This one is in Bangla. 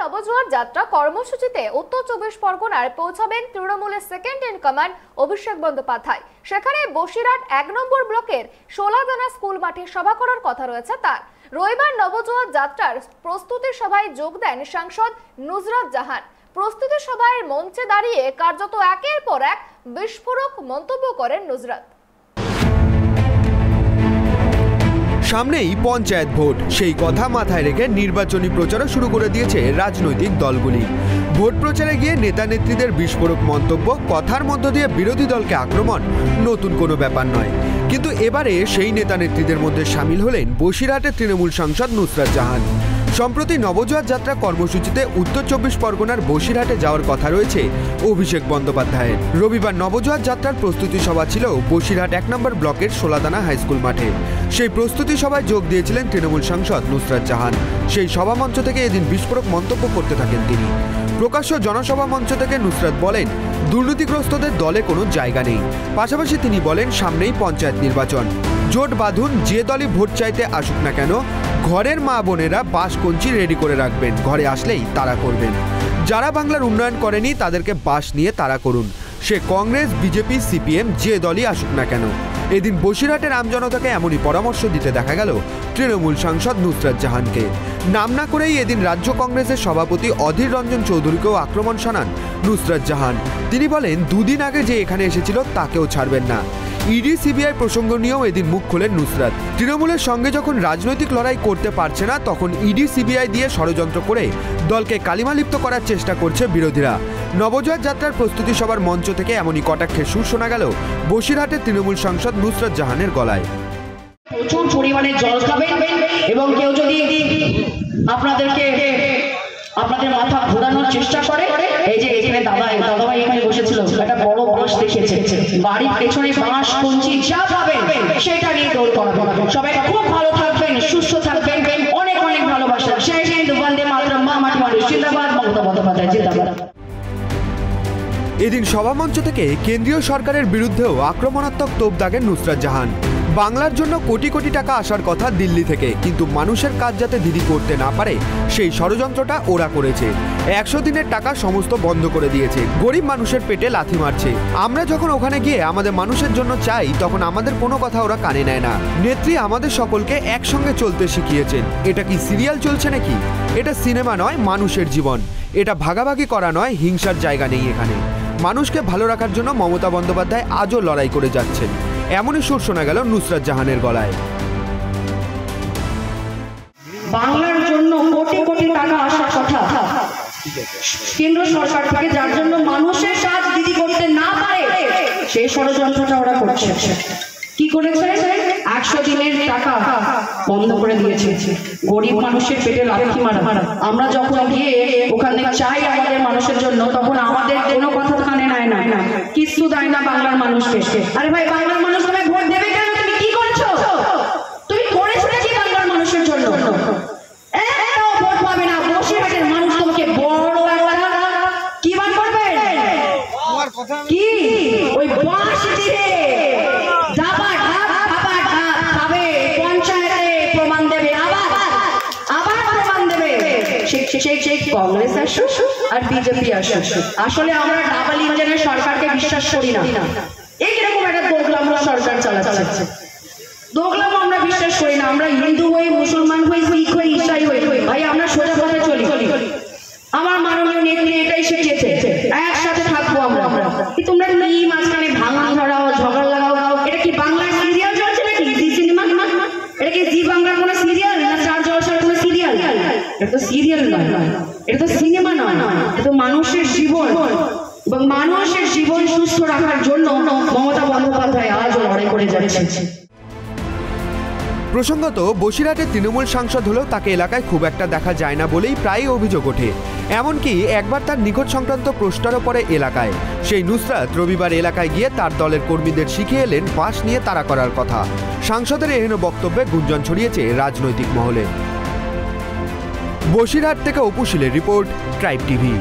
নবজোয়ার যাত্রা কর্মসূচিতে উত্তর 24 পরগনায় পৌঁছাবেন তৃণমূলের second in command Abhishek Bandyopadhyay. সেখানে বসিরহাট 1 নম্বর ব্লকের সোলাদানা স্কুল মাঠে সভা করার কথা রয়েছে তার। রবিবার নবজোয়ার যাত্রার প্রস্তুতি সভায় যোগ দেন সাংসদ নুসরাত জাহান। প্রস্তুতি সভায় মঞ্চে দাঁড়িয়ে কার্যত একের পর এক বিস্ফোরক মন্তব্য করেন নুসরাত। সামনেই পঞ্চায়েত ভোট, সেই কথা মাথায় রেখে নির্বাচনী প্রচারও শুরু করে দিয়েছে রাজনৈতিক দলগুলি। ভোট প্রচারে গিয়ে নেতা নেত্রীদের বিস্ফোরক মন্তব্য, কথার মধ্য দিয়ে বিরোধী দলকে আক্রমণ নতুন কোনো ব্যাপার নয়। কিন্তু এবারে সেই নেতা নেত্রীদের মধ্যে সামিল হলেন বসিরহাটের তৃণমূল সাংসদ নুসরাত জাহান। সম্প্রতি নবজোয়ার যাত্রা কর্মসূচিতে উত্তর 24 পরগনার বসিরহাটে যাওয়ার কথা রয়েছে অভিষেক বন্দ্যোপাধ্যায়ের। রবিবার নবজোয়ার যাত্রার প্রস্তুতি সভা ছিল বসিরহাট 1 নম্বর ব্লকের সোলাদানা হাইস্কুল মাঠে। সেই প্রস্তুতি সভায় যোগ দিয়েছিলেন তৃণমূল সাংসদ নুসরাত জাহান। সেই সভামঞ্চ থেকে এদিন বিস্ফোরক মন্তব্য করতে থাকেন তিনি। প্রকাশ্য জনসভা মঞ্চ থেকে নুসরাত বলেন, দুর্নীতিগ্রস্তদের দলে কোনো জায়গা নেই। পাশাপাশি তিনি বলেন, সামনেই পঞ্চায়েত নির্বাচন, জোট বাঁধুন, যে দলই ভোট চাইতে আসুক না কেন, ঘরের মা বোনেরা বাঁশ কঞ্চি রেডি করে রাখবেন, ঘরে আসলেই তারা করবেন। যারা বাংলার উন্নয়ন করেনি তাদেরকে বাঁশ নিয়ে তারা করুন, সে কংগ্রেস, বিজেপি, সিপিএম, যে দলই আসুক না কেন। এদিন বসিরহাটের আমজনতাকে এমনই পরামর্শ দিতে দেখা গেল তৃণমূল সাংসদ নুসরাত জাহানকে। নাম না করেই এদিন রাজ্য কংগ্রেসের সভাপতি অধীর রঞ্জন চৌধুরীকেও আক্রমণ শানান নুসরাত জাহান। তিনি বলেন, দুদিন আগে যে এখানে এসেছিল তাকেও ছাড়বেন না। ইডি সিবিআই প্রসঙ্গ নিয়েও এদিন মুখ খোলেন নুসরাত। তৃণমূলের সঙ্গে যখন রাজনৈতিক লড়াই করতে পারছে না, তখন ইডি সিবিআই দিয়ে ষড়যন্ত্র করে দলকে কালিমালিপ্ত করার চেষ্টা করছে বিরোধীরা। নবজোয়ার যাত্রার প্রস্তুতি সভার মঞ্চ থেকে এমনই কটাক্ষের সুর শোনা গেল বসিরহাটের তৃণমূল সাংসদ নুসরাত জাহানের গলায়। প্রচুর পরিমাণে জল খাবেন এবং কেউ যদি আপনাদের মাথা ঘোরানোর চেষ্টা করে, এই যে এখানে দাদাভাই এখানে বসেছিল, একটা বড় বাঁশ দেখিয়েছে, বাড়ির পেছনে বাঁশ কঞ্চি যা পাবেন সেটা নিয়ে দৌড় করাবেন। সবাই খুব ভালো থাকবেন, সুস্থ থাকবেন, অনেক অনেক ভালোবাসা। জয় হিন্দ, বন্দে মাতরম, মা মাটি মানুষ জিন্দাবাদ, মমতা বন্দ্যোপাধ্যায় জিন্দাবাদ। এদিন সভামঞ্চ থেকে কেন্দ্রীয় সরকারের বিরুদ্ধেও আক্রমণাত্মক তোপ দাগেন নুসরাত জাহান। বাংলার জন্য কোটি কোটি টাকা আসার কথা দিল্লি থেকে, কিন্তু মানুষের কাজ যাতে দিদি করতে না পারে সেই ষড়যন্ত্রটা ওরা করেছে। 100 দিনের টাকা সমস্ত বন্ধ করে দিয়েছে, গরিব মানুষের পেটে লাথি মারছে। আমরা যখন ওখানে গিয়ে আমাদের মানুষের জন্য চাই, তখন আমাদের কোনো কথা ওরা কানে নেয় না। নেত্রী আমাদের সকলকে একসঙ্গে চলতে শিখিয়েছেন। এটা কি সিরিয়াল চলছে নাকি? এটা সিনেমা নয়, মানুষের জীবন। এটা ভাগাভাগি করা নয়, হিংসার জায়গা নেই এখানে। মানুষকে ভালো রাখার জন্য মমতা বন্দ্যোপাধ্যায় আজও লড়াই করে যাচ্ছেন। এমনই সুর শোনা গেল নুসরাত জাহানের গলায়। বাংলার জন্য কোটি কোটি টাকা আসার কথা কেন্দ্র সরকার থেকে, যার জন্য মানুষের কাজ দিদি করতে না পারে সেই ষড়যন্ত্রটা ওরা করছে। কি করেছে? 100 দিনের টাকা বন্ধ করে দিয়েছে, গরিব মানুষের পেটে লাথি মারা। আমরা যখন গিয়ে ওখানে চাই আমাদের মানুষের জন্য, তখন আমাদের কোনো কথা কানে নেয় না, কিছু দেয় না বাংলার মানুষকে। আরে ভাই, বাংলার মানুষ তোমায় ভোট দেবে কেন? তুমি কি করছো? তুমি করেছো কি বাংলার মানুষের জন্য? একটাও ভোট পাবে না। বসিরহাটের মানুষ তোমাকে বড় একটা কি বার করবে? কি ওই বাঁশ দিয়ে কংগ্রেস আসুক আর বিজেপি আসুক, আসলে আমরা ডাবল ইঞ্জিনের সরকারকে বিশ্বাস করি না। এই কিরকম একটা দোগলাম সরকার চালাচ্ছে, দোগলাম আমরা বিশ্বাস করি না। আমরা হিন্দু হই, মুসলমান হই, শিখ হই, ইসাই হই, ভাই আমরা সোজা পথে চলি। আমার মাননীয় নেত্রী এটাই শিখিয়েছে, একসাথে থাকবো আমরা। তোমরা কি মাঝখানে ভাঙা ধরাও, ঝগড়া লাগাও? এটা কি বাংলার সিরিয়াল চলছে নাকি? জি সিনেমা? এটা কি জি বাংলার কোনো সিরিয়াল না স্টার জলসার কোনো সিরিয়াল? এটা তো সিরিয়াল নয়, এটা তো সিনেমা নয়, এটা তো মানুষের জীবন। এবং মানুষের জীবন সুস্থ রাখার জন্য মমতা বন্দ্যোপাধ্যায় আজও লড়াই করে যাচ্ছে। প্রসঙ্গত, বসিরহাটের তৃণমূল সাংসদ হলেও তাকে এলাকায় খুব একটা দেখা যায় না বলেই প্রায় অভিযোগ ওঠে। এমনকি একবার তার নিখোঁজ সংক্রান্ত প্রশ্নও পড়ে এলাকায়। সেই নুসরাত রবিবার এলাকায় গিয়ে তার দলের কর্মীদের শিখিয়ে এলেন বাঁশ নিয়ে তাড়া করার কথা। সাংসদের এহেন বক্তব্যে গুঞ্জন ছড়িয়েছে রাজনৈতিক মহলে। বসিরহাট থেকে অপু শীলের রিপোর্ট, ট্রাইব টিভি।